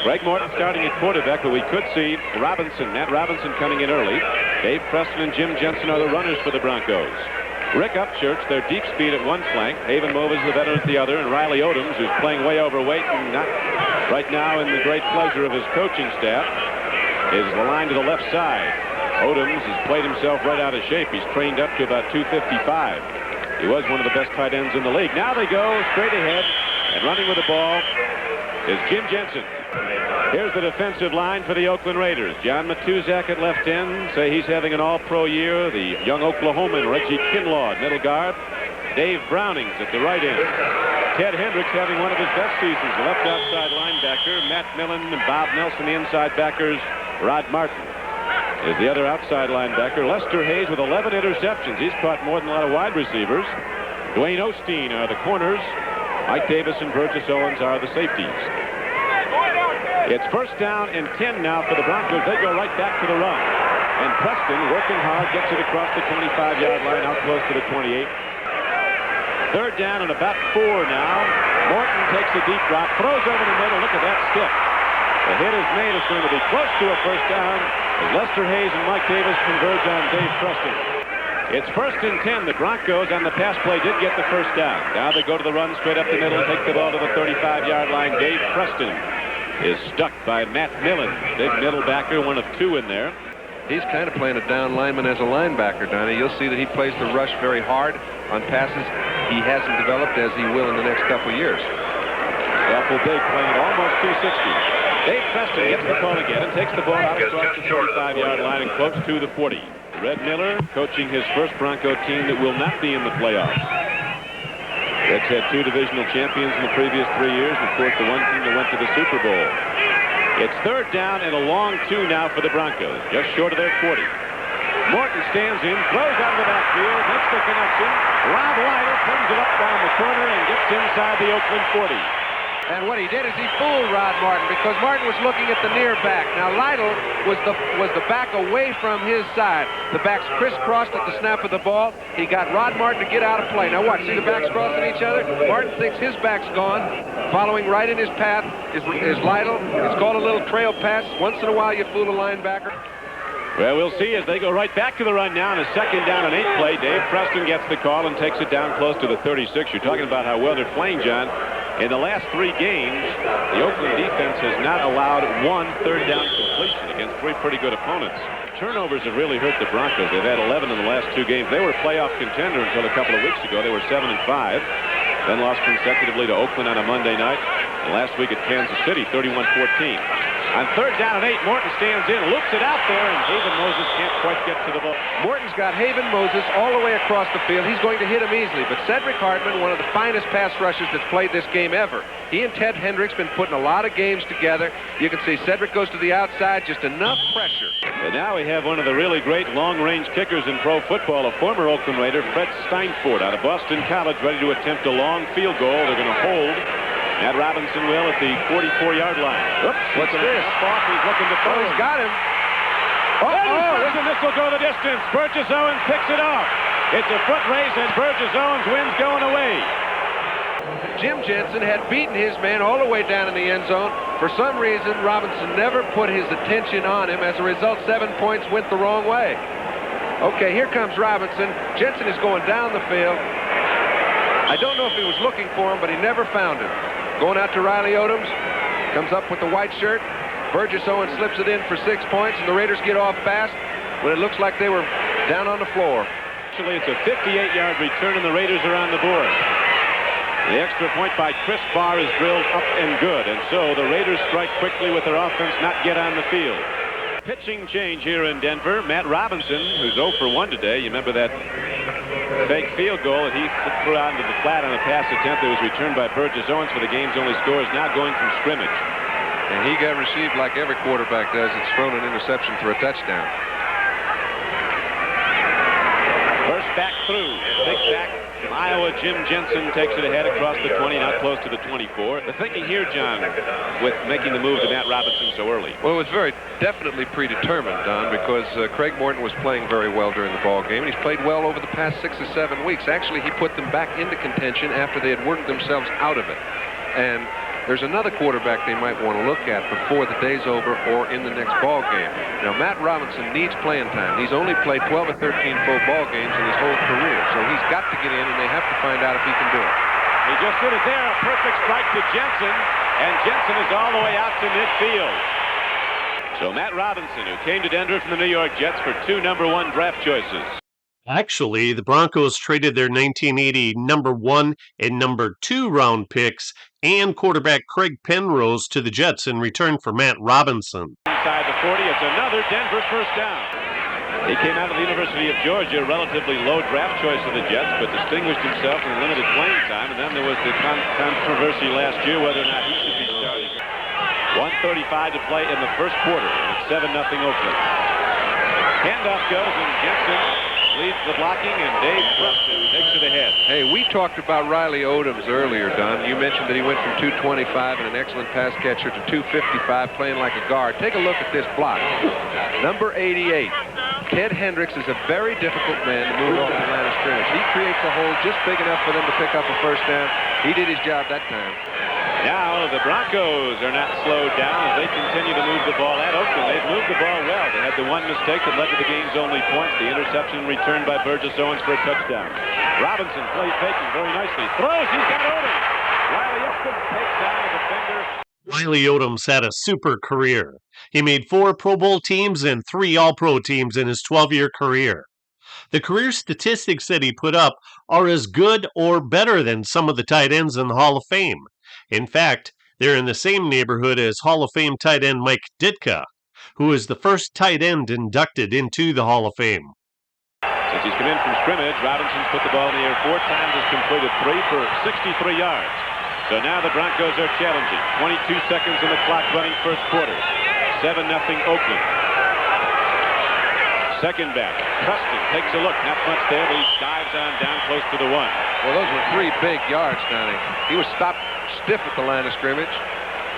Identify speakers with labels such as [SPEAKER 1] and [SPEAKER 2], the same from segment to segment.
[SPEAKER 1] Greg Morton starting at quarterback, but we could see Matt Robinson coming in early. Dave Preston and Jim Jensen are the runners for the Broncos. Rick Upchurch, their deep speed at one flank. Haven Movers, the veteran, at the other. And Riley Odoms, who's playing way overweight and not right now in the great pleasure of his coaching staff, is the line to the left side. Odoms has played himself right out of shape. He's trained up to about 255. He was one of the best tight ends in the league. Now they go straight ahead, and running with the ball is Jim Jensen. Here's the defensive line for the Oakland Raiders. John Matuzak at left end. Say he's having an all-pro year. The young Oklahoman, Reggie Kinlaw at middle guard. Dave Brownings at the right end. Ted Hendricks having one of his best seasons. The left outside linebacker. Matt Millen and Bob Nelson, the inside backers. Rod Martin is the other outside linebacker. Lester Hayes with 11 interceptions. He's caught more than a lot of wide receivers. Dwayne Osteen are the corners. Mike Davis and Burgess Owens are the safeties. It's first down and 10 now for the Broncos. They go right back to the run. And Preston, working hard, gets it across the 25-yard line, out close to the 28. Third down and about 4 now. Morton takes a deep drop, throws over the middle. Look at that stick. The hit is made. It's going to be close to a first down as Lester Hayes and Mike Davis converge on Dave Preston. It's first and 10. The Broncos on the pass play did get the first down. Now they go to the run straight up the middle, take the ball to the 35-yard line. Dave Preston is stuck by Matt Millen, big middle backer, one of 2 in there.
[SPEAKER 2] He's kind of playing a down lineman as a linebacker, Donnie. You'll see that he plays the rush very hard on passes he hasn't developed as he will in the next couple of years.
[SPEAKER 1] Awful big, playing at almost 260. Dave Preston gets the call again and takes the ball out across the 35-yard line and close to the 40. Red Miller coaching his first Bronco team that will not be in the playoffs. Red's had 2 divisional champions in the previous 3 years, and of course the one team that went to the Super Bowl. It's third down and a long 2 now for the Broncos, just short of their 40. Morton stands in, throws out of the backfield, makes the connection. Rob Lytle comes it up down the corner and gets inside the Oakland 40.
[SPEAKER 3] And what he did is he fooled Rod Martin, because Martin was looking at the near back. Now Lytle was the back away from his side. The backs crisscrossed at the snap of the ball. He got Rod Martin to get out of play. Now watch, see the backs crossing each other? Martin thinks his back's gone. Following right in his path is Lytle. It's called a little trail pass. Once in a while you fool a linebacker.
[SPEAKER 1] Well, we'll see as they go right back to the run now on a second down and 8 play. Dave Preston gets the call and takes it down close to the 36. You're talking about how well they're playing, John. In the last 3 games, the Oakland defense has not allowed 1 third down completion against 3 pretty good opponents. Turnovers have really hurt the Broncos. They've had 11 in the last 2 games. They were a playoff contender until a couple of weeks ago. They were 7-5, then lost consecutively to Oakland on a Monday night. And last week at Kansas City, 31-14. On third down and 8, Morton stands in, loops it out there, and Haven Moses can't quite get to the ball.
[SPEAKER 3] Morton's got Haven Moses all the way across the field. He's going to hit him easily, but Cedric Hartman, one of the finest pass rushers that's played this game ever. He and Ted Hendricks been putting a lot of games together. You can see Cedric goes to the outside, just enough pressure.
[SPEAKER 1] And now we have one of the really great long-range kickers in pro football, a former Oakland Raider, Fred Steinfort, out of Boston College, ready to attempt a long field goal. They're going to hold. Matt Robinson will at the 44-yard line.
[SPEAKER 3] Oops, what's this?
[SPEAKER 1] Off, he's looking to throw.
[SPEAKER 3] Oh, he's got him.
[SPEAKER 1] And this will go the distance. Burgess Owens picks it off. It's a foot race, and Burgess Owens wins going away.
[SPEAKER 3] Jim Jensen had beaten his man all the way down in the end zone. For some reason, Robinson never put his attention on him. As a result, 7 points went the wrong way. Okay, here comes Robinson. Jensen is going down the field. I don't know if he was looking for him, but he never found him. Going out to Riley Odoms, comes up with the white shirt. Burgess Owens slips it in for 6 points, and the Raiders get off fast when it looks like they were down on the floor.
[SPEAKER 1] Actually, it's a 58-yard return, and the Raiders are on the board. The extra point by Chris Barr is drilled up and good, and so the Raiders strike quickly with their offense not get on the field. Pitching change here in Denver. Matt Robinson, who's 0 for 1 today. You remember that fake field goal that he threw out into the flat on a pass attempt that was returned by Burgess Owens for the game's only score, is now going from scrimmage.
[SPEAKER 2] And he got received like every quarterback does. It's thrown an interception for a touchdown.
[SPEAKER 1] First back through. Big back from Iowa. Jim Jensen takes it ahead across the 20, not close to the 24. The thinking here, John, with making the move to Matt Robinson so early.
[SPEAKER 2] Well, it was very definitely predetermined, Don, because Craig Morton was playing very well during the ball game, and he's played well over the past 6 or 7 weeks. Actually, he put them back into contention after they had worked themselves out of it. And there's another quarterback they might want to look at before the day's over or in the next ball game. Now, Matt Robinson needs playing time. He's only played 12 or 13 full ball games in his whole career, so he's got to get in, and they have to find out if he can do it.
[SPEAKER 1] He just did it there, a perfect strike to Jensen, and Jensen is all the way out to midfield. So Matt Robinson, who came to Denver from the New York Jets for 2 #1 draft choices.
[SPEAKER 4] Actually, the Broncos traded their 1980 number 1 and number 2 round picks and quarterback Craig Penrose to the Jets in return for Matt Robinson.
[SPEAKER 1] Inside the 40, it's another Denver first down. He came out of the University of Georgia, relatively low draft choice of the Jets, but distinguished himself in limited playing time. And then there was the controversy last year whether or not he should be starting. 1:35 to play in the first quarter. It's 7-0 Oakland. Handoff goes, and Jensen leads the blocking, and Dave Preston takes it ahead.
[SPEAKER 2] Hey, we talked about Riley Odoms earlier, Don. You mentioned that he went from 225 and an excellent pass catcher to 255, playing like a guard. Take a look at this block. Number 88. Ted Hendricks is a very difficult man to move off the line of scrimmage. He creates a hole just big enough for them to pick up a first down. He did his job that time.
[SPEAKER 1] Now the Broncos are not slowed down as they continue to move the ball at Oakland. They've moved the ball well. They had the one mistake that led to the game's only points. The interception returned by Burgess Owens for a touchdown. Robinson plays faking very nicely. Throws, he's got Odoms. Riley Upton takes down the defender.
[SPEAKER 4] Riley Odoms had a super career. He made 4 Pro Bowl teams and 3 All-Pro teams in his 12-year career. The career statistics that he put up are as good or better than some of the tight ends in the Hall of Fame. In fact, they're in the same neighborhood as Hall of Fame tight end Mike Ditka, who is the first tight end inducted into the Hall of Fame.
[SPEAKER 1] Since he's come in from scrimmage, Robinson's put the ball in the air 4 times, has completed 3 for 63 yards. So now the Broncos are challenging. 22 seconds in the clock running first quarter. 7-0 Oakland. Second back. Preston takes a look. Not much there, but he dives on down close to the 1.
[SPEAKER 2] Well, those were 3 big yards, Donnie. He was stopped stiff at the line of scrimmage.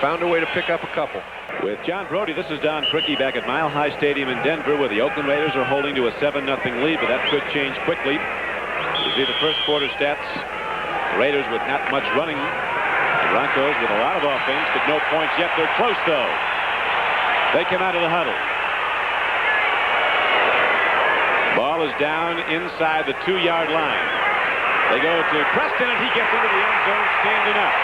[SPEAKER 2] Found a way to pick up a couple.
[SPEAKER 1] With John Brody, this is Don Criqui back at Mile High Stadium in Denver, where the Oakland Raiders are holding to a 7-0 lead, but that could change quickly. You see the first quarter stats. The Raiders with not much running. The Broncos with a lot of offense, but no points yet. They're close, though. They come out of the huddle. Ball is down inside the 2-yard line. They go to Preston, and he gets into the end zone standing up.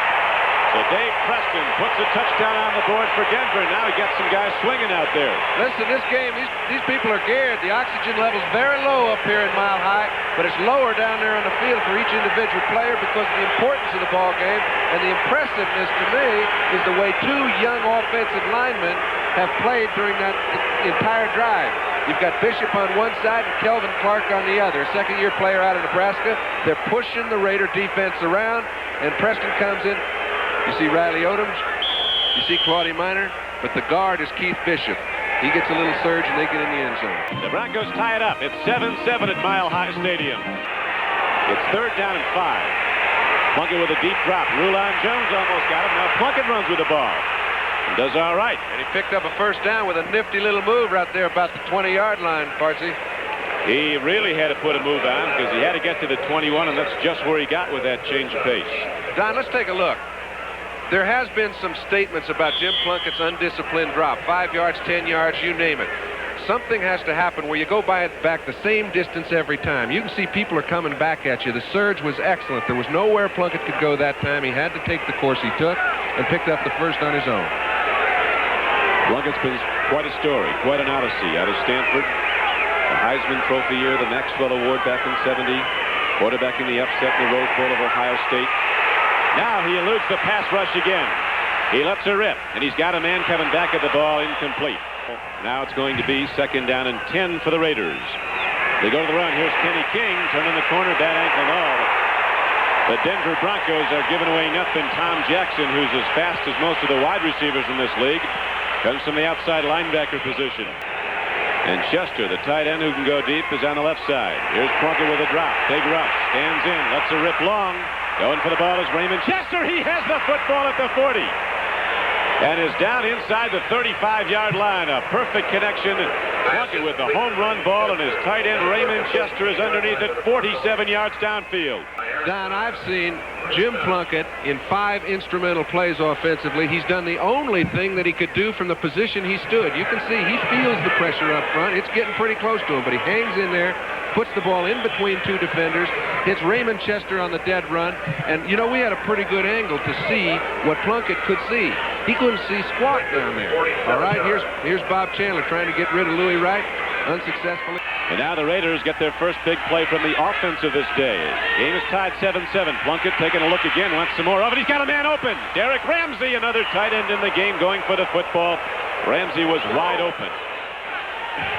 [SPEAKER 1] So Dave Preston puts a touchdown on the board for Denver. Now he gets some guys swinging out there.
[SPEAKER 3] Listen, this game, these people are geared. The oxygen level's very low up here in Mile High, but it's lower down there on the field for each individual player because of the importance of the ball game. And the impressiveness to me is the way 2 young offensive linemen have played during that entire drive. You've got Bishop on one side and Kelvin Clark on the other, a second-year player out of Nebraska. They're pushing the Raider defense around, and Preston comes in. You see Riley Odoms, you see Claudia Minor, but the guard is Keith Bishop. He gets a little surge, and they get in the end zone.
[SPEAKER 1] The Broncos tie it up. It's 7-7 at Mile High Stadium. It's 3rd down and 5. Plunkett with a deep drop. Rulon Jones almost got him. Now Plunkett runs with the ball. And does all right.
[SPEAKER 3] And he picked up a first down with a nifty little move right there about the 20-yard line, Fartsy.
[SPEAKER 1] He really had to put a move on because he had to get to the 21, and that's just where he got with that change of pace.
[SPEAKER 3] Don, let's take a look. There has been some statements about Jim Plunkett's undisciplined drop. 5 yards, 10 yards, you name it. Something has to happen where you go by it back the same distance every time. You can see people are coming back at you. The surge was excellent. There was nowhere Plunkett could go that time. He had to take the course he took and picked up the first on his own.
[SPEAKER 1] Plunkett's been quite a story, quite an odyssey out of Stanford. The Heisman Trophy year, the Maxwell Award back in '70, quarterbacking the upset in the Rose Bowl of Ohio State. Now he eludes the pass rush again. He lets her rip, and he's got a man coming back at the ball, incomplete. Now it's going to be 2nd down and 10 for the Raiders. They go to the run. Here's Kenny King, turning the corner, bad ankle and all. The Denver Broncos are giving away nothing. Tom Jackson, who's as fast as most of the wide receivers in this league, comes from the outside linebacker position. And Chester, the tight end who can go deep, is on the left side. Here's Plunkett with a drop. Big rush. Stands in. Lets a rip long. Going for the ball is Raymond Chester. He has the football at the 40. And is down inside the 35-yard line. A perfect connection. Plunkett with the home run ball, and his tight end Raymond Chester is underneath it 47 yards downfield.
[SPEAKER 3] Don, I've seen Jim Plunkett in 5 instrumental plays offensively. He's done the only thing that he could do from the position he stood. You can see he feels the pressure up front. It's getting pretty close to him, but he hangs in there, puts the ball in between 2 defenders, hits Raymond Chester on the dead run, and, you know, we had a pretty good angle to see what Plunkett could see. He couldn't see squat down there. All right, here's Bob Chandler trying to get rid of Louis Wright, unsuccessfully.
[SPEAKER 1] And now the Raiders get their first big play from the offense of this day. Game is tied 7-7. Plunkett taking a look again, wants some more of it. He's got a man open. Derek Ramsey, another tight end in the game, going for the football. Ramsey was wide open.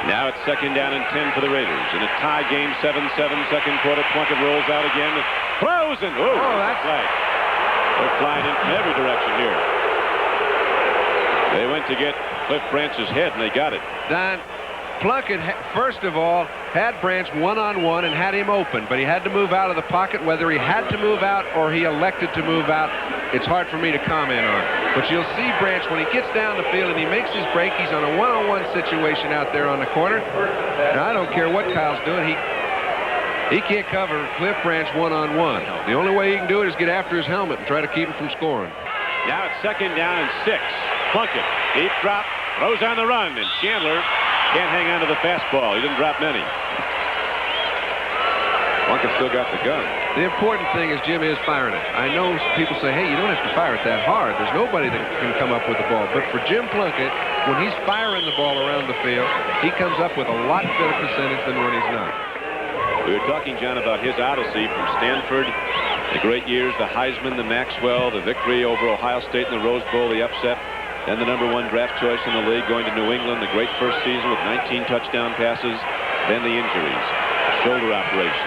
[SPEAKER 1] Now it's 2nd down and 10 for the Raiders. In a tie game, 7-7, second quarter. Plunkett rolls out again. Throws and, that's flag. They're flying in from every direction here. They went to get Cliff Branch's head, and they got it.
[SPEAKER 3] Don, Plunkett, first of all, had Branch one-on-one and had him open, but he had to move out of the pocket. Whether he had to move out or he elected to move out, it's hard for me to comment on. But you'll see Branch, when he gets down the field and he makes his break, he's on a one-on-one situation out there on the corner. Now, I don't care what Kyle's doing. He can't cover Cliff Branch one-on-one. The only way he can do it is get after his helmet and try to keep him from scoring.
[SPEAKER 1] Now it's 2nd down and 6. Plunkett, deep drop, throws on the run, and Chandler can't hang on to the fastball. He didn't drop many. Plunkett still got the gun.
[SPEAKER 3] The important thing is Jim is firing it. I know people say, hey, you don't have to fire it that hard. There's nobody that can come up with the ball. But for Jim Plunkett, when he's firing the ball around the field, he comes up with a lot better percentage than when he's not.
[SPEAKER 1] We were talking, John, about his odyssey from Stanford, the great years, the Heisman, the Maxwell, the victory over Ohio State in the Rose Bowl, the upset. Then the #1 draft choice in the league, going to New England, the great first season with 19 touchdown passes. Then the injuries, shoulder operation,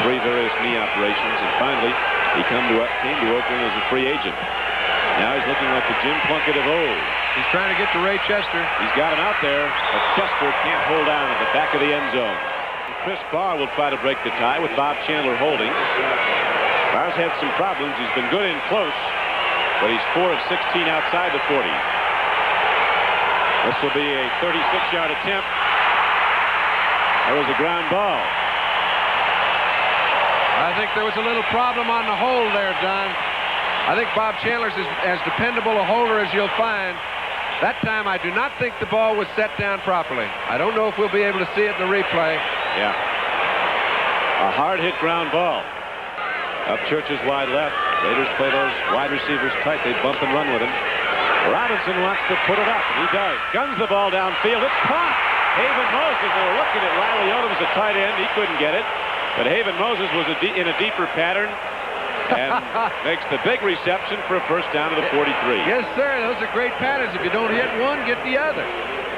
[SPEAKER 1] 3 various knee operations, and finally he came to Oakland as a free agent. Now he's looking like the Jim Plunkett of old.
[SPEAKER 3] He's trying to get to Ray Chester.
[SPEAKER 1] He's got him out there, but Chester can't hold on at the back of the end zone. Chris Barr will try to break the tie with Bob Chandler holding. Barr's had some problems. He's been good in close, but he's 4 of 16 outside the 40. This will be a 36-yard attempt. There was a ground ball.
[SPEAKER 3] I think there was a little problem on the hold there, Don. I think Bob Chandler's is as dependable a holder as you'll find. That time, I do not think the ball was set down properly. I don't know if we'll be able to see it in the replay.
[SPEAKER 1] Yeah. A hard-hit ground ball. Up Church's wide left. Raiders play those wide receivers tight. They bump and run with him. Robinson wants to put it up, and he does. Guns the ball downfield. It's caught. Haven Moses, they were looking at Riley Odom's a tight end. He couldn't get it. But Haven Moses was in a deeper pattern and makes the big reception for a first down to the 43.
[SPEAKER 3] Yes, sir. Those are great patterns. If you don't hit one, get the other.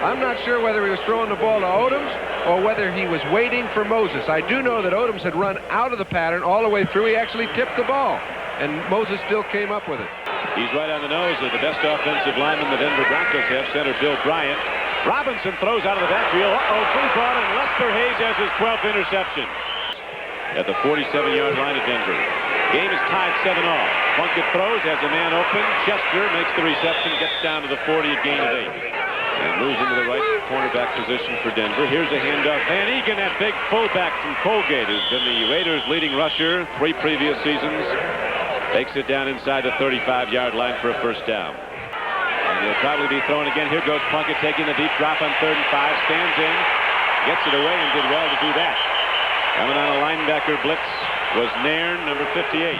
[SPEAKER 3] I'm not sure whether he was throwing the ball to Odoms or whether he was waiting for Moses. I do know that Odoms had run out of the pattern all the way through. He actually tipped the ball, and Moses still came up with it.
[SPEAKER 1] He's right on the nose of the best offensive lineman the Denver Broncos have, center Bill Bryant. Robinson throws out of the backfield. Free ball, and Lester Hayes has his 12th interception at the 47-yard line of Denver. Game is tied 7-all. Plunkett throws, has a man open. Chester makes the reception, gets down to the 40, a gain of 8. And moves into the right cornerback position for Denver. Here's a handoff. Van Egan, that big fullback from Colgate, has been the Raiders' leading rusher 3 previous seasons. Takes it down inside the 35-yard line for a first down. And he'll probably be throwing again. Here goes Plunkett taking the deep drop on 3rd and 5. Stands in, gets it away, and did well to do that. Coming on a linebacker blitz was Nairn, number 58.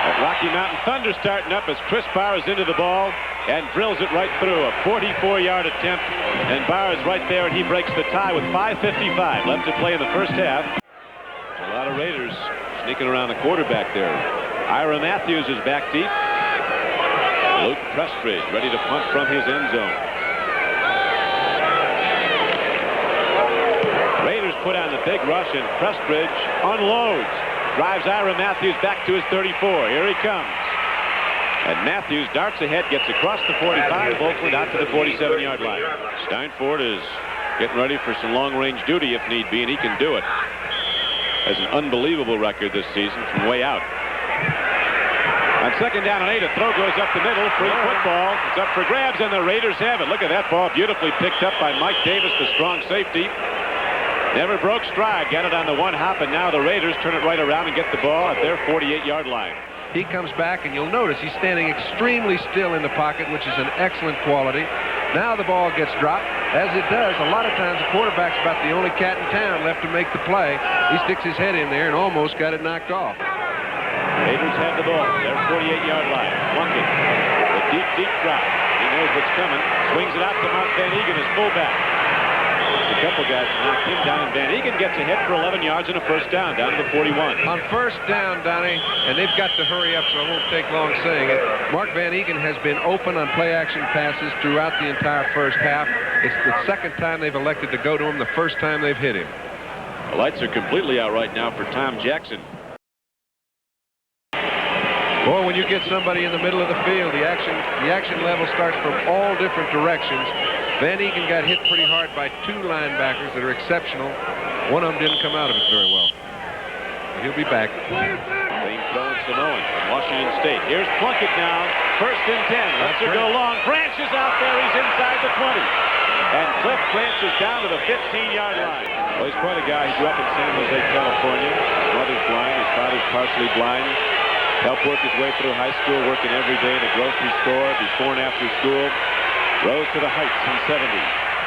[SPEAKER 1] That Rocky Mountain Thunder starting up as Chris Barr is into the ball and drills it right through. A 44-yard attempt, and Barr is right there, and he breaks the tie with 5:55 left to play in the first half. A lot of Raiders sneaking around the quarterback there. Ira Matthews is back deep. Luke Prestridge ready to punt from his end zone. Raiders put on the big rush, and Prestridge unloads. Drives Ira Matthews back to his 34. Here he comes. And Matthews darts ahead, gets across the 45, Oakland out to the 47-yard line. Steinfort is getting ready for some long-range duty if need be, and he can do it. Has an unbelievable record this season from way out. On 2nd down and 8, a throw goes up the middle. Free football. It's up for grabs, and the Raiders have it. Look at that ball, beautifully picked up by Mike Davis, the strong safety. Never broke stride. Got it on the one hop, and now the Raiders turn it right around and get the ball at their 48-yard line.
[SPEAKER 3] He comes back, and you'll notice he's standing extremely still in the pocket, which is an excellent quality. Now the ball gets dropped. As it does, a lot of times the quarterback's about the only cat in town left to make the play. He sticks his head in there and almost got it knocked off.
[SPEAKER 1] Raiders have the ball. Their 48-yard line. Plunkett. The deep drop. He knows what's coming. Swings it out to Mark Van Egan as fullback. A couple guys knocked him down, and Van Egan gets ahead for 11 yards and a first down, down to the 41.
[SPEAKER 3] On first down, Donnie, and they've got to hurry up, so I won't take long saying it. Mark Van Egan has been open on play-action passes throughout the entire first half. It's the second time they've elected to go to him, the first time they've hit him.
[SPEAKER 1] The lights are completely out right now for Tom Jackson.
[SPEAKER 3] Boy, when you get somebody in the middle of the field, the action level starts from all different directions. Van Egan got hit pretty hard by two linebackers that are exceptional. One of them didn't come out of it very well. He'll be back.
[SPEAKER 1] Clean throwing Samoan from Washington State. Here's Plunkett now. First and 10. Lets her go long. Branch is out there. He's inside the 20. And Cliff Branch is down to the 15-yard line. Well, he's quite a guy. He grew up in San Jose, California. His mother's blind. His father's partially blind. Helped work his way through high school, working every day in a grocery store before and after school. Rose to the heights in 70.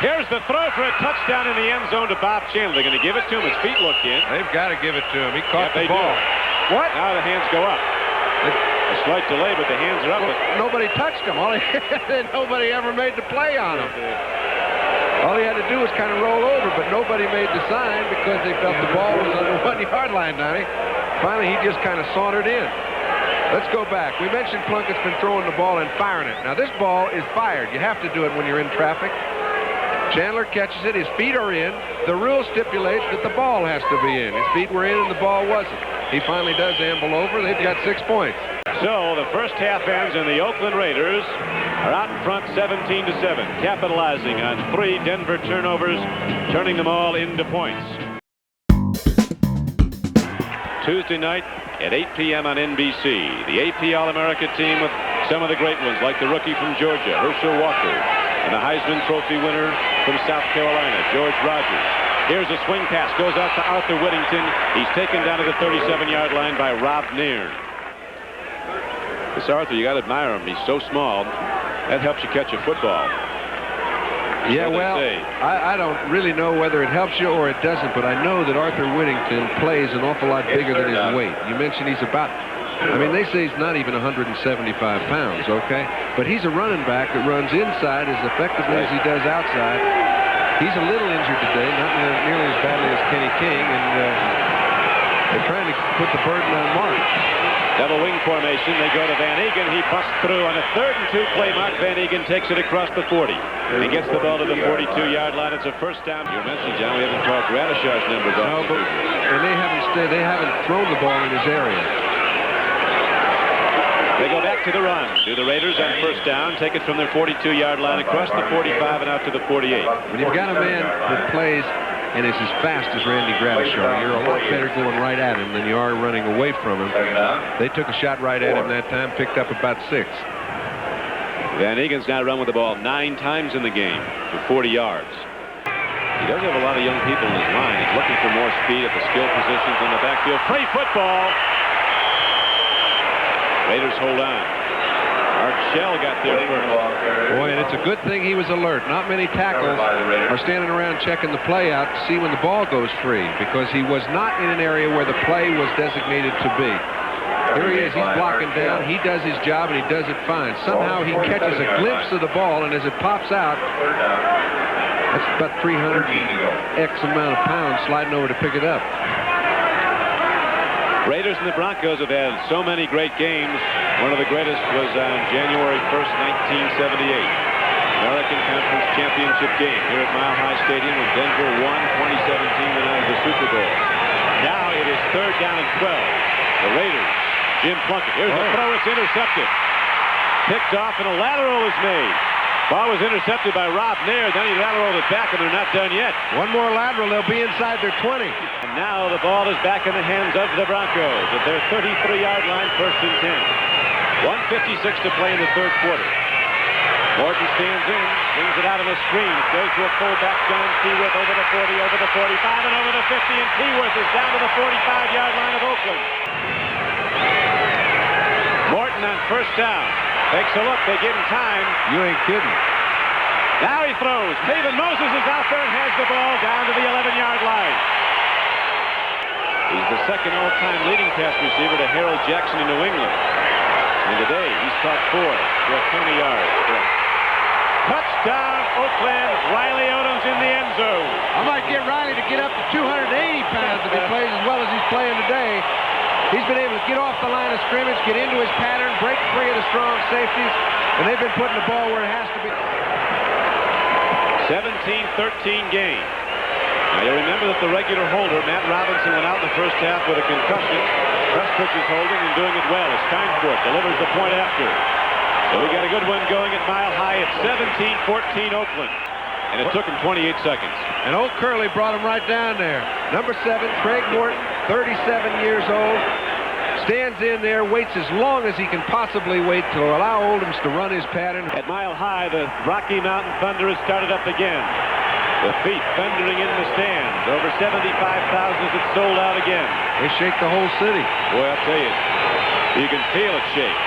[SPEAKER 1] Here's the throw for a touchdown in the end zone to Bob Chandler. They're going to give it to him. His feet looked in.
[SPEAKER 3] They've got to give it to him. He caught the
[SPEAKER 1] they
[SPEAKER 3] ball.
[SPEAKER 1] Do.
[SPEAKER 3] What?
[SPEAKER 1] Now the hands go up. A slight delay, but the hands are up.
[SPEAKER 3] Well, nobody touched him. Nobody ever made the play on him. All he had to do was kind of roll over, but nobody made the sign because they felt the ball was on the 1-yard line, Donnie. Finally, he just kind of sauntered in. Let's go back. We mentioned Plunkett's been throwing the ball and firing it. Now, this ball is fired. You have to do it when you're in traffic. Chandler catches it. His feet are in. The rule stipulates that the ball has to be in. His feet were in and the ball wasn't. He finally does amble over. They've got 6 points.
[SPEAKER 1] So the first half ends, and the Oakland Raiders are out in front 17-7, capitalizing on 3 Denver turnovers, turning them all into points. Tuesday night at 8 p.m. on NBC, the AP All-America team with some of the great ones, like the rookie from Georgia, Herschel Walker, and the Heisman Trophy winner from South Carolina, George Rogers. Here's a swing pass, goes out to Arthur Whittington. He's taken down to the 37-yard line by Rob Nairn. This Arthur, you got to admire him. He's so small. That helps you catch a football.
[SPEAKER 3] Yeah, well, I don't really know whether it helps you or it doesn't, but I know that Arthur Whittington plays an awful lot bigger than his weight. You mentioned he's about, I mean, they say he's not even 175 pounds, okay? But he's a running back that runs inside as effectively as he does outside. He's a little injured today, not nearly as badly as Kenny King, and they're trying to put the burden on Mark.
[SPEAKER 1] Double wing formation. They go to Van Egan. He busts through on a 3rd and 2 play. Mark Van Egan takes it across the 40. He gets the ball to the 42-yard line. It's a first down. You mentioned, John, we haven't called Gradishaw's numbers off.
[SPEAKER 3] No, but and they haven't thrown the ball in his area.
[SPEAKER 1] They go back to the run. Do the Raiders on first down take it from their 42-yard line across the 45 and out to the 48.
[SPEAKER 3] When you've got a man that plays and is as fast as Randy Gradishaw, you're a lot better going right at him than you are running away from him. They took a shot right at him that time, picked up about 6.
[SPEAKER 1] Van Egan's now run with the ball 9 times in the game for 40 yards. He does have a lot of young people in his line. He's looking for more speed at the skill positions in the backfield. Free football. Raiders hold on. Art Shell got there first.
[SPEAKER 3] Boy, and it's a good thing he was alert. Not many tackles are standing around checking the play out to see when the ball goes free, because he was not in an area where the play was designated to be. Here he is. He's blocking down. He does his job, and he does it fine. Somehow he catches a glimpse of the ball, and as it pops out, that's about 300 X amount of pounds sliding over to pick it up.
[SPEAKER 1] Raiders and the Broncos have had so many great games. One of the greatest was on January 1st, 1978. American Conference Championship game here at Mile High Stadium when Denver won 2017 and out of the Super Bowl. Now it is 3rd down and 12. The Raiders, Jim Plunkett. Here's the throw. It's intercepted. Picked off and a lateral is made. Ball was intercepted by Rob Nair. Then he lateraled it back, and they're not done yet.
[SPEAKER 3] One more lateral, they'll be inside their 20.
[SPEAKER 1] And now the ball is back in the hands of the Broncos at their 33-yard line, 1st and 10. 1:56 to play in the 3rd quarter. More Morton stands in, swings it out on the screen, goes to a fullback, John Keyworth over the 40, over the 45, and over the 50, and Keyworth is down to the 45-yard line of Oakland. Morton on first down. Takes a look. They give him time.
[SPEAKER 3] You ain't kidding.
[SPEAKER 1] Now he throws. David Moses is out there and has the ball down to the 11-yard line. He's the second all-time leading pass receiver to Harold Jackson in New England. And today, he's caught 4 for 20 yards. Touchdown, Oakland. Riley Odom's in the end zone.
[SPEAKER 3] I might get Riley to get up to 280 pounds if he plays as well as he's playing today. He's been able to get off the line of scrimmage, get into his pattern, break free of the strong safeties, and they've been putting the ball where it has to be.
[SPEAKER 1] 17-13 game. Now, you'll remember that the regular holder, Matt Robinson, went out in the first half with a concussion. Prestwich is holding and doing it well as Steinfort delivers the point after. So we got a good one going at Mile High at 17-14 Oakland. And it took him 28 seconds.
[SPEAKER 3] And old Curley brought him right down there. Number 7, Craig Morton, 37 years old. Stands in there, waits as long as he can possibly wait to allow Oldhams to run his pattern.
[SPEAKER 1] At Mile High, the Rocky Mountain Thunder has started up again. The feet thundering in the stands. Over 75,000 as it's sold out again.
[SPEAKER 3] They shake the whole city.
[SPEAKER 1] Boy, I'll tell you, you can feel it shake.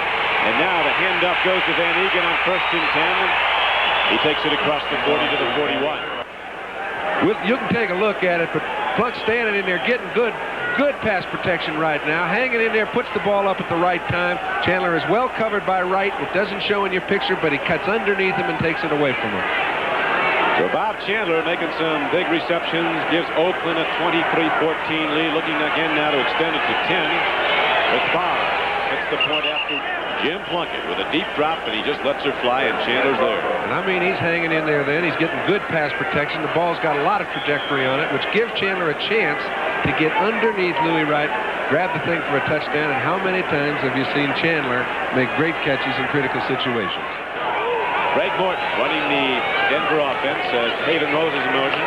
[SPEAKER 1] And now the handoff goes to Van Egan on 1st and 10. He takes it across the 40 to the 41.
[SPEAKER 3] You can take a look at it, but Plunk's standing in there getting good pass protection right now. Hanging in there, puts the ball up at the right time. Chandler is well covered by Wright. It doesn't show in your picture, but he cuts underneath him and takes it away from him.
[SPEAKER 1] So Bob Chandler making some big receptions, gives Oakland a 23-14 lead, looking again now to extend it to 10. With Bob, hits the point after Jim Plunkett with a deep drop, and he just lets her fly, and Chandler's there.
[SPEAKER 3] And I mean, he's hanging in there then. He's getting good pass protection. The ball's got a lot of trajectory on it, which gives Chandler a chance to get underneath Louis Wright, grab the thing for a touchdown. And how many times have you seen Chandler make great catches in critical situations?
[SPEAKER 1] Craig Morton running the Denver offense as Haven Moses in motion.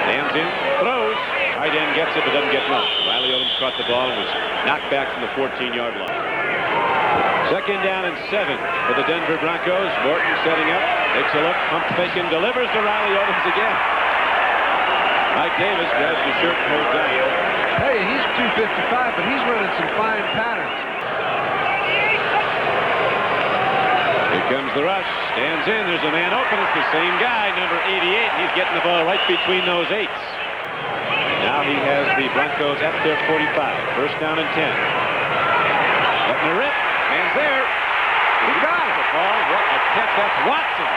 [SPEAKER 1] Stands in, throws. Tight end gets it, but doesn't get much. Riley Odoms caught the ball and was knocked back from the 14-yard line. Second down and 7 for the Denver Broncos. Morton setting up, takes a look, pump faking, delivers to Riley Odoms again. Mike Davis grabs the shirt pulled down.
[SPEAKER 3] Hey, he's 255, but he's running some fine patterns.
[SPEAKER 1] Here comes the rush. Stands in. There's a man open. It's the same guy, number 88. He's getting the ball right between those 8s. Now he has the Broncos at their 45. First down and 10. Letting a rip. Man's there. He got it. The ball. What a catch. That's Watson.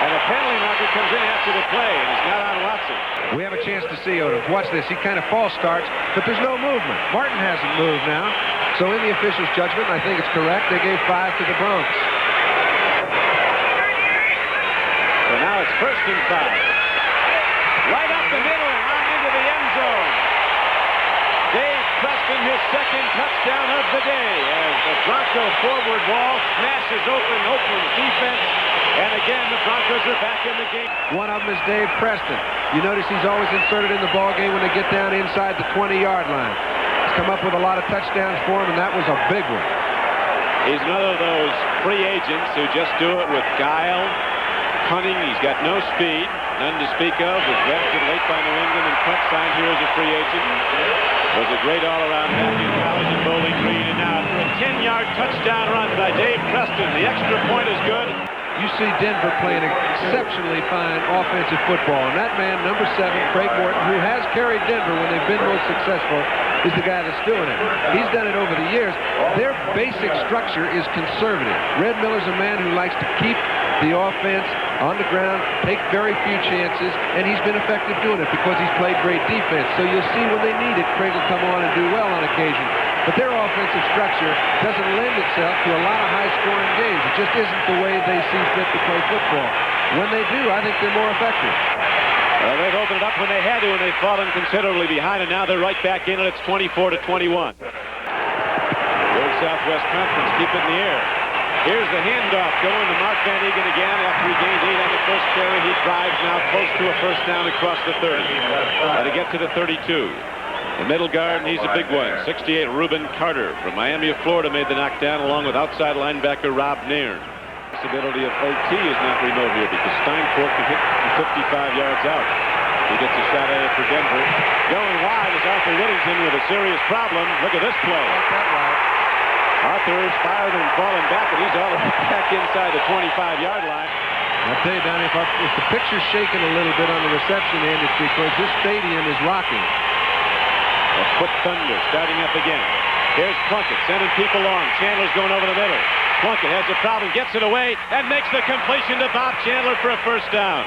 [SPEAKER 1] And a penalty marker comes in after the play, and it's not on Watson.
[SPEAKER 3] We have a chance to see Odoms. Watch this. He kind of false starts, but there's no movement. Martin hasn't moved now. So in the official's judgment, I think it's correct. They gave 5 to the Broncos.
[SPEAKER 1] So now it's 1st and 5. Right up the middle and on into the end zone. Dave Preston, his second touchdown of the day as the Bronco forward wall smashes open Oakland's defense. And again, the Broncos are back in the game.
[SPEAKER 3] One of them is Dave Preston. You notice he's always inserted in the ball game when they get down inside the 20-yard line. He's come up with a lot of touchdowns for him, and that was a big one.
[SPEAKER 1] He's another of those free agents who just do it with guile, cunning. He's got no speed, none to speak of. Was drafted late by New England and cut, signed here as a free agent. Was a great all-around back in college in Bowling Green, and now for a 10-yard touchdown run by Dave Preston. The extra point is good.
[SPEAKER 3] You see Denver playing exceptionally fine offensive football, and that man, number 7, Craig Morton, who has carried Denver when they've been most successful, is the guy that's doing it. He's done it over the years. Their basic structure is conservative. Red Miller's a man who likes to keep the offense on the ground, take very few chances, and he's been effective doing it because he's played great defense. So you'll see when they need it, Craig will come on and do well on occasion. But their offensive structure doesn't lend itself to a lot of high-scoring games. It just isn't the way they see fit to play football. When they do, I think they're more effective.
[SPEAKER 1] Well, they've opened it up when they had to, and they've fallen considerably behind, and now they're right back in it. It's 24-21. Old Southwest Conference, keep it in the air. Here's the handoff going to Mark Van Egan again. After he gained 8 on the first carry, he drives now close to a first down across the 30. And to get to the 32. The middle guard, and he's a big one. 68, Reuben Carter from Miami of Florida made the knockdown along with outside linebacker Rob Nairn. possibility of OT is not remote here because Steinfort can hit from 55 yards out. He gets a shot at it for Denver. Going wide is Arthur Whittington with a serious problem. Look at this play. Arthur's fired and fallen back, and he's all the way back inside the 25-yard line.
[SPEAKER 3] I'll tell you, Donnie, if the picture's shaking a little bit on the reception end, it's because this stadium is rocking.
[SPEAKER 1] A foot thunder starting up again. Here's Plunkett sending people on. Chandler's going over the middle. Plunkett has a problem, gets it away, and makes the completion to Bob Chandler for a first down.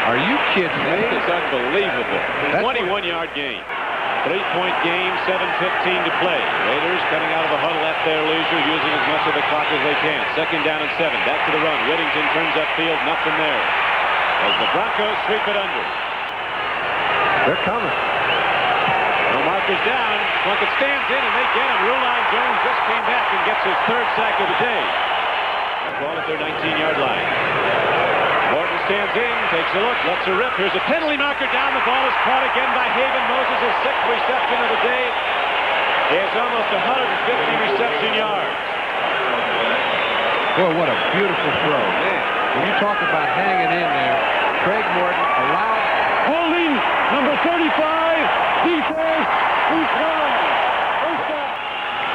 [SPEAKER 3] Are you kidding me?
[SPEAKER 1] That is unbelievable. 21-yard gain. 3-point game, 7:15 to play. Raiders coming out of the huddle at their leisure, using as much of the clock as they can. 2nd down and 7. Back to the run. Whittington turns upfield. Nothing there. As the Broncos sweep it under.
[SPEAKER 3] They're coming.
[SPEAKER 1] No markers down. Plunkett stands in, and they get him. Ruline Jones just came back and gets his 3rd sack of the day. Ball at their 19-yard line. Morton stands in, takes a look, lets her rip. Here's a penalty marker down. The ball is caught again by Haven Moses, his 6th reception of the day. He has almost 150 reception yards.
[SPEAKER 3] Boy, what a beautiful throw. Man, when you talk about hanging in there, Craig Morton allowed.
[SPEAKER 5] Holding, number 35, defense, he's gone.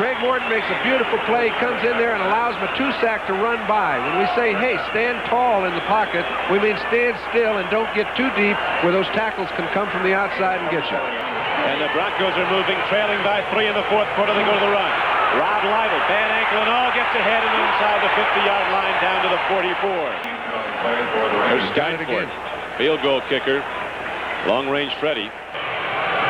[SPEAKER 3] Craig Morton makes a beautiful play, comes in there and allows Matusak to run by. When we say, hey, stand tall in the pocket, we mean stand still and don't get too deep where those tackles can come from the outside and get you.
[SPEAKER 1] And the Broncos are moving, trailing by 3 in the 4th quarter. They go to the run. Rob Lytle, bad ankle and all, gets ahead and inside the 50-yard line down to the 44. There's Steinfort, field goal kicker. Long-range Freddie.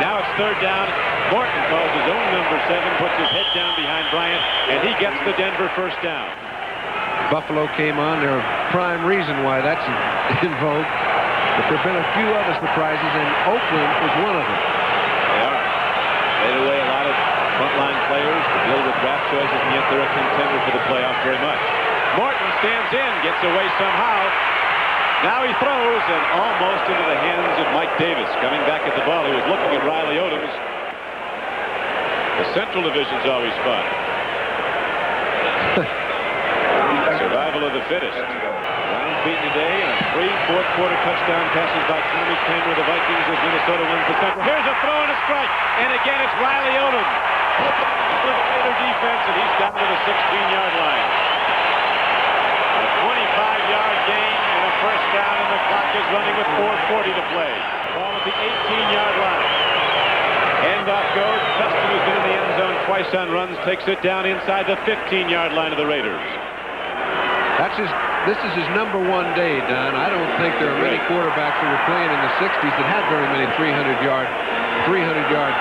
[SPEAKER 1] Now it's 3rd down. Morton calls his own number 7, puts his head down behind Bryant, and he gets the Denver 1st down.
[SPEAKER 3] Buffalo came on. They're a prime reason why that's in vogue. But there have been a few other surprises, and Oakland is one of them.
[SPEAKER 1] They are. Made away a lot of frontline players to deal with draft choices, and yet they're a contender for the playoffs very much. Morton stands in, gets away somehow. Now he throws, and almost into the hands of Mike Davis. Coming back at the ball, he was looking at Riley Odoms. The Central Division's always fun. Survival of the fittest. Browns beaten today on 3 fourth-quarter touchdown passes by Tommy Kramer of the Vikings as Minnesota wins the Central. Here's a throw and a strike, and again it's Riley Odom. For the Raider defense, and he's down to the 16-yard line. A 25-yard gain and a 1st down, and the clock is running with 4:40 to play. Ball at the 18-yard line. Handoff goes. Preston, who's been in the end zone twice on runs, takes it down inside the 15-yard line of the Raiders.
[SPEAKER 3] This is his number 1 day, Don. I don't think there are many quarterbacks who were playing in the 60s that had very many 300-yard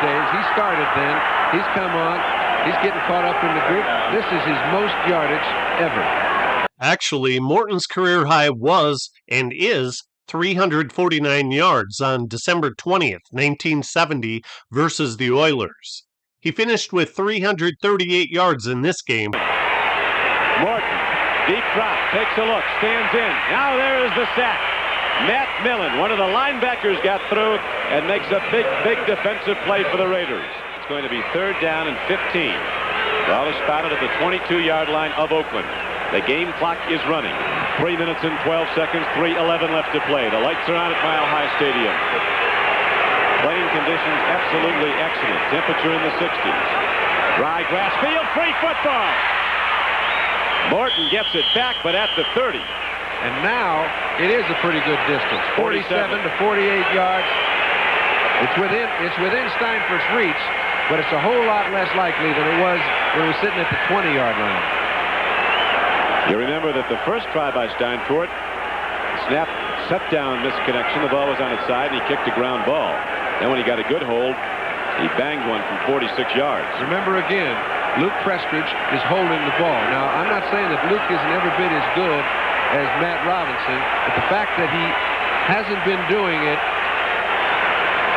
[SPEAKER 3] days. He started then. He's come on. He's getting caught up in the group. This is his most yardage ever.
[SPEAKER 4] Actually, Morton's career high was and is 349 yards on December 20th, 1970 versus the Oilers. He finished with 338 yards in this game.
[SPEAKER 1] Morton, deep drop, takes a look, stands in. Now there is the sack. Matt Millen, one of the linebackers, got through and makes a big defensive play for the Raiders. It's going to be 3rd down and 15. Ball is spotted at the 22-yard line of Oakland. The game clock is running. 3 minutes and 12 seconds, 3:11 left to play. The lights are on at Mile High Stadium. Playing conditions absolutely excellent. Temperature in the 60s. Dry grass field, free football. Morton gets it back, but at the 30.
[SPEAKER 3] And now it is a pretty good distance. 47 to 48 yards. It's within Steinfurt's reach, but it's a whole lot less likely than it was when he was sitting at the 20-yard line.
[SPEAKER 1] You remember that the first try by Steinfort, snap, set down misconnection. The ball was on its side, and he kicked a ground ball. Then when he got a good hold, he banged one from 46 yards.
[SPEAKER 3] Remember again, Luke Prestridge is holding the ball. Now, I'm not saying that Luke isn't every bit as good as Matt Robinson, but the fact that he hasn't been doing it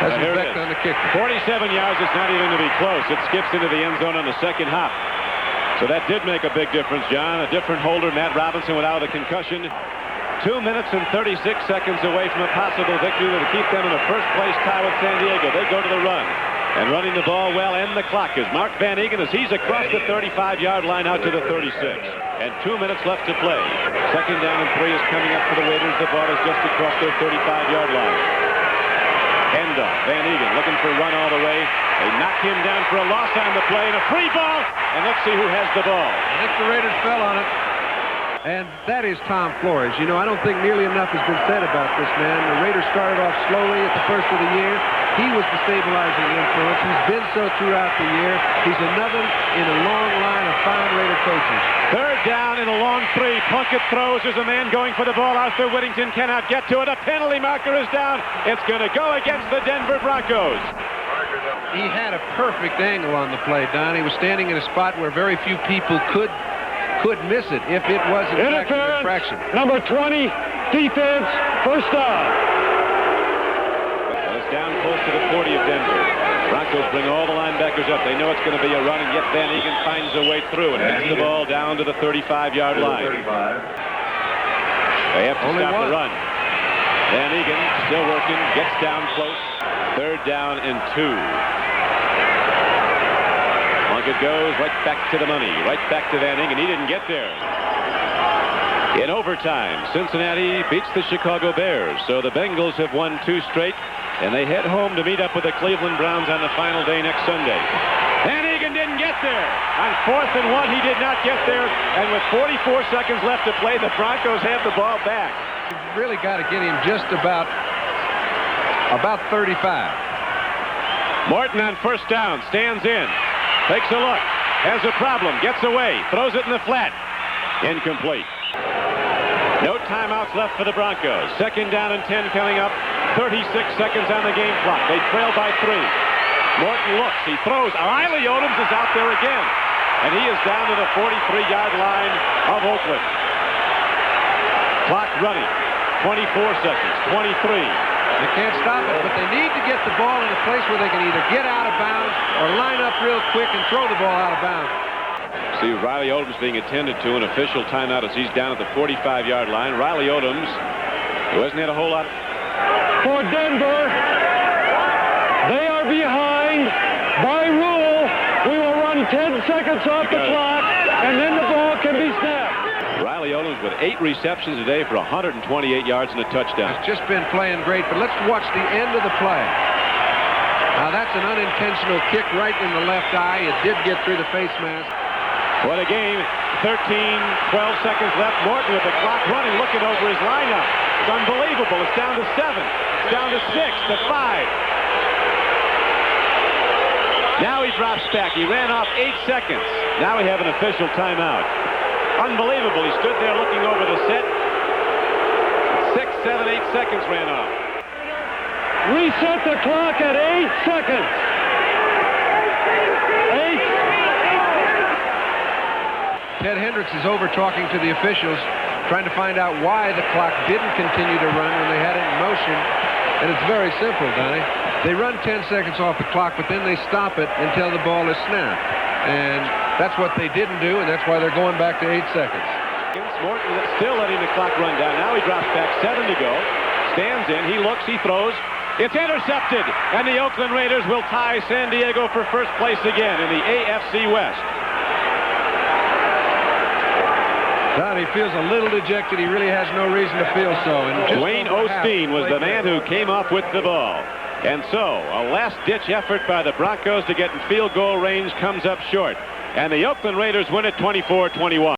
[SPEAKER 3] has an effect on the kicker.
[SPEAKER 1] 47 yards, it's not even to be close. It skips into the end zone on the 2nd hop. So that did make a big difference, John. A different holder, Matt Robinson, without a concussion. 2 minutes and 36 seconds away from a possible victory that will keep them in a first-place tie with San Diego. They go to the run. And running the ball well and the clock is Mark Van Eegen as he's across the 35-yard line out to the 36. And 2 minutes left to play. Second down and 3 is coming up for the Raiders. The ball is just across their 35-yard line. Handoff. Van Eegen looking for a run all the way. They knock him down for a loss on the play and a free ball. And let's see who has the ball.
[SPEAKER 3] I think the Raiders fell on it. And that is Tom Flores. You know, I don't think nearly enough has been said about this man. The Raiders started off slowly at the first of the year. He was the stabilizing influence. He's been so throughout the year. He's another in a long line of fine Raider coaches.
[SPEAKER 1] Third down and a long 3. Plunkett throws. There's a man going for the ball out there. Whittington cannot get to it. A penalty marker is down. It's going to go against the Denver Broncos.
[SPEAKER 3] He had a perfect angle on the play, Don. He was standing in a spot where very few people could miss it if it was in fact an infraction.
[SPEAKER 5] Number 20, defense, first down.
[SPEAKER 1] Well, it's down close to the 40 of Denver. Broncos bring all the linebackers up. They know it's going to be a run, and yet Van Eegen finds a way through and hits the ball down to the 35-yard line. They have to stop the run. Van Eegen still working, gets down close. Third down and 2. It goes right back to the money, right back to Van Eegen. He didn't get there. In overtime, Cincinnati beats the Chicago Bears. So the Bengals have won 2 straight, and they head home to meet up with the Cleveland Browns on the final day next Sunday. Van Eegen didn't get there. On 4th and 1, he did not get there. And with 44 seconds left to play, the Broncos have the ball back.
[SPEAKER 3] You've really got to get him just about 35.
[SPEAKER 1] Morton on first down, stands in. Takes a look, has a problem, gets away, throws it in the flat. Incomplete. No timeouts left for the Broncos. Second down and 10 coming up. 36 seconds on the game clock. They trail by 3. Morton looks, he throws. Riley Odoms is out there again. And he is down to the 43-yard line of Oakland. Clock running. 24 seconds, 23.
[SPEAKER 3] They can't stop it, but they need to get the ball in a place where they can either get out of bounds or line up real quick and throw the ball out of bounds.
[SPEAKER 1] See Riley Odoms being attended to, an official timeout as he's down at the 45-yard line. Riley Odoms, who hasn't had a whole lot.
[SPEAKER 5] For Denver, they are behind. By rule, we will run 10 seconds off the clock, and then the ball can be snapped.
[SPEAKER 1] Riley Odoms with 8 receptions today for 128 yards and a touchdown.
[SPEAKER 3] He's just been playing great, but let's watch the end of the play. Now that's an unintentional kick right in the left eye. It did get through the face mask.
[SPEAKER 1] What a game. 13, 12 seconds left. Morton with the clock running, looking over his lineup. It's unbelievable. It's down to 7. It's down to 6, to 5. Now he drops back. He ran off 8 seconds. Now we have an official timeout. Unbelievable. He stood there looking over the set. 6, 7, 8 seconds ran off.
[SPEAKER 5] Reset the clock at 8 seconds. 8.
[SPEAKER 3] Ted Hendricks is over talking to the officials, trying to find out why the clock didn't continue to run when they had it in motion. And it's very simple, Donnie. They run 10 seconds off the clock, but then they stop it until the ball is snapped. And that's what they didn't do, and that's why they're going back to 8 seconds.
[SPEAKER 1] Morton still letting the clock run down. Now he drops back, 7 to go. Stands in, he looks, he throws. It's intercepted, and the Oakland Raiders will tie San Diego for first place again in the AFC West.
[SPEAKER 3] Don, he feels a little dejected. He really has no reason to feel so. And
[SPEAKER 1] Wayne Osteen was the man who came off with the ball. And so, a last-ditch effort by the Broncos to get in field goal range comes up short. And the Oakland Raiders win it 24-21.